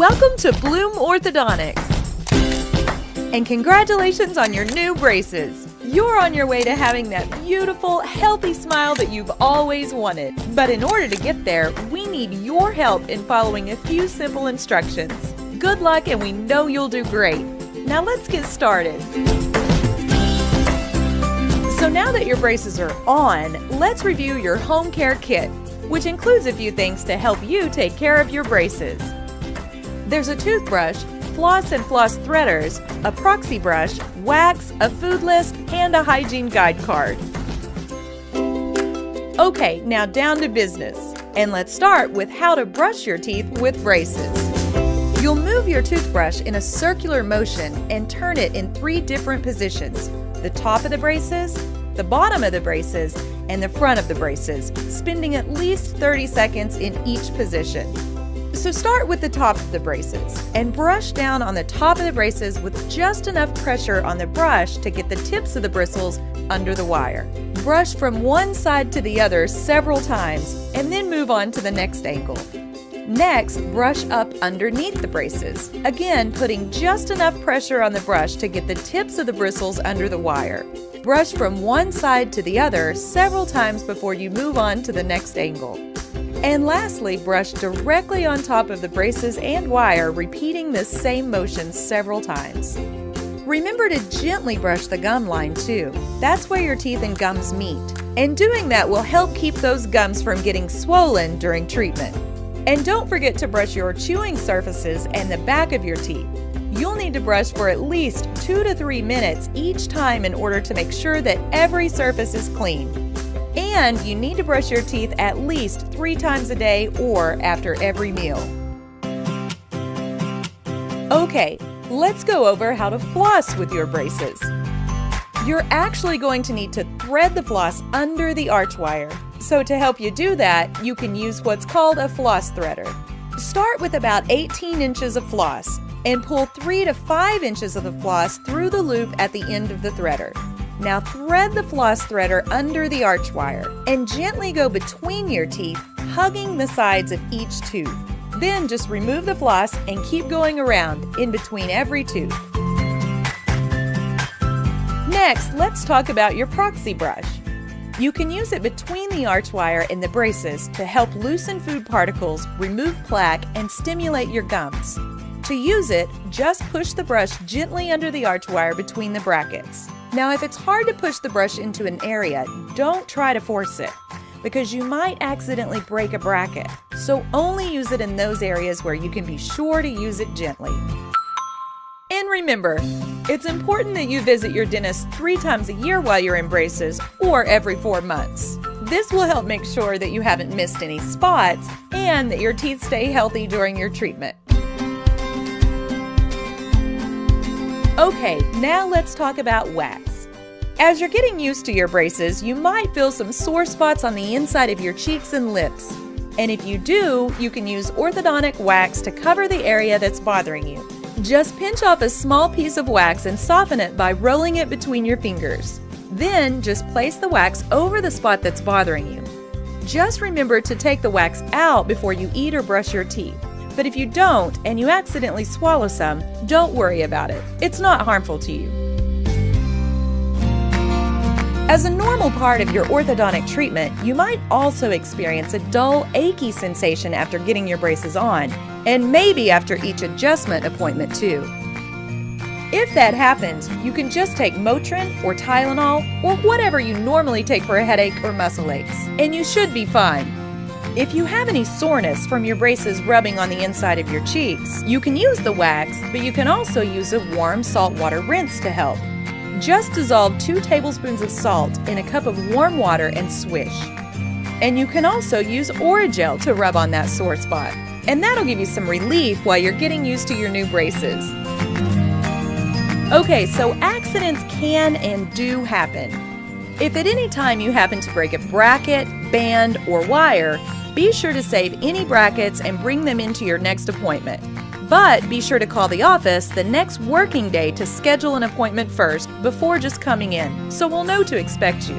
Welcome to Bloom Orthodontics. And congratulations on your new braces. You're on your way to having that beautiful, healthy smile that you've always wanted. But in order to get there, we need your help in following a few simple instructions. Good luck, and we know you'll do great. Now let's get started. So now that your braces are on, let's review your home care kit, which includes a few things to help you take care of your braces. There's a toothbrush, floss and floss threaders, a proxy brush, wax, a food list, and a hygiene guide card. Okay, now down to business. And let's start with how to brush your teeth with braces. You'll move your toothbrush in a circular motion and turn it in 3 different positions: the top of the braces, the bottom of the braces, and the front of the braces, spending at least 30 seconds in each position. So start with the top of the braces and brush down on the top of the braces with just enough pressure on the brush to get the tips of the bristles under the wire. Brush from one side to the other several times and then move on to the next angle. Next, brush up underneath the braces, again putting just enough pressure on the brush to get the tips of the bristles under the wire. Brush from one side to the other several times before you move on to the next angle. And lastly, brush directly on top of the braces and wire, repeating this same motion several times. Remember to gently brush the gum line too. That's where your teeth and gums meet. And doing that will help keep those gums from getting swollen during treatment. And don't forget to brush your chewing surfaces and the back of your teeth. You'll need to brush for at least 2 to 3 minutes each time in order to make sure that every surface is clean. And you need to brush your teeth at least 3 times a day or after every meal. Okay, let's go over how to floss with your braces. You're actually going to need to thread the floss under the arch wire. So to help you do that, you can use what's called a floss threader. Start with about 18 inches of floss and pull 3 to 5 inches of the floss through the loop at the end of the threader. Now thread the floss threader under the arch wire and gently go between your teeth, hugging the sides of each tooth. Then just remove the floss and keep going around in between every tooth. Next, let's talk about your proxy brush. You can use it between the arch wire and the braces to help loosen food particles, remove plaque, and stimulate your gums. To use it, just push the brush gently under the arch wire between the brackets. Now, if it's hard to push the brush into an area, don't try to force it, because you might accidentally break a bracket. So only use it in those areas where you can be sure to use it gently. And remember, it's important that you visit your dentist 3 times a year while you're in braces, or every 4 months. This will help make sure that you haven't missed any spots and that your teeth stay healthy during your treatment. Okay, now let's talk about wax. As you're getting used to your braces, you might feel some sore spots on the inside of your cheeks and lips. And if you do, you can use orthodontic wax to cover the area that's bothering you. Just pinch off a small piece of wax and soften it by rolling it between your fingers. Then just place the wax over the spot that's bothering you. Just remember to take the wax out before you eat or brush your teeth. But if you don't and you accidentally swallow some, don't worry about it. It's not harmful to you. As a normal part of your orthodontic treatment, you might also experience a dull, achy sensation after getting your braces on, and maybe after each adjustment appointment too. If that happens, you can just take Motrin or Tylenol or whatever you normally take for a headache or muscle aches, and you should be fine. If you have any soreness from your braces rubbing on the inside of your cheeks, you can use the wax, but you can also use a warm saltwater rinse to help. Just dissolve 2 tablespoons of salt in a cup of warm water and swish. And you can also use Orajel to rub on that sore spot, and that'll give you some relief while you're getting used to your new braces. Okay, so accidents can and do happen. If at any time you happen to break a bracket, band, or wire, be sure to save any brackets and bring them into your next appointment. But be sure to call the office the next working day to schedule an appointment first before just coming in, so we'll know to expect you.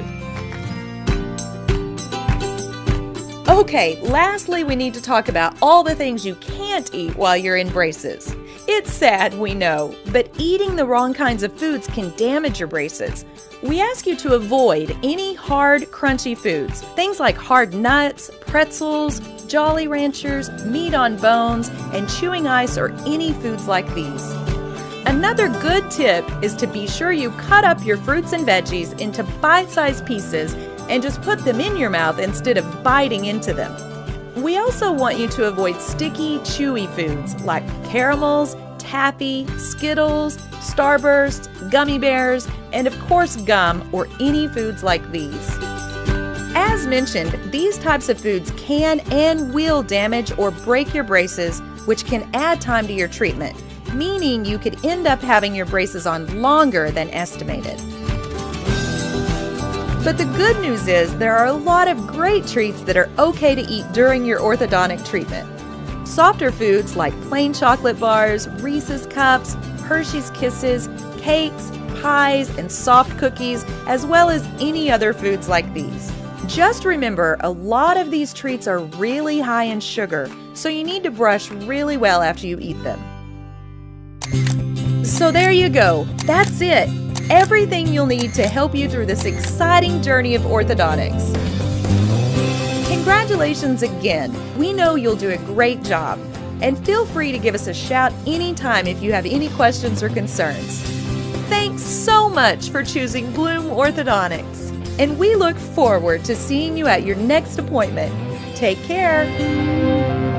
Okay, lastly, we need to talk about all the things you can't eat while you're in braces. It's sad, we know, but eating the wrong kinds of foods can damage your braces. We ask you to avoid any hard, crunchy foods. Things like hard nuts, pretzels, Jolly Ranchers, meat on bones, and chewing ice or any foods like these. Another good tip is to be sure you cut up your fruits and veggies into bite-sized pieces and just put them in your mouth instead of biting into them. We also want you to avoid sticky, chewy foods like caramels, taffy, Skittles, Starburst, gummy bears, and of course gum or any foods like these. As mentioned, these types of foods can and will damage or break your braces, which can add time to your treatment, meaning you could end up having your braces on longer than estimated. But the good news is there are a lot of great treats that are okay to eat during your orthodontic treatment. Softer foods like plain chocolate bars, Reese's Cups, Hershey's Kisses, cakes, pies, and soft cookies, as well as any other foods like these. Just remember, a lot of these treats are really high in sugar, so you need to brush really well after you eat them. So there you go, that's it. Everything you'll need to help you through this exciting journey of orthodontics. Congratulations again. We know you'll do a great job. And feel free to give us a shout anytime if you have any questions or concerns. Thanks so much for choosing Bloom Orthodontics. And we look forward to seeing you at your next appointment. Take care.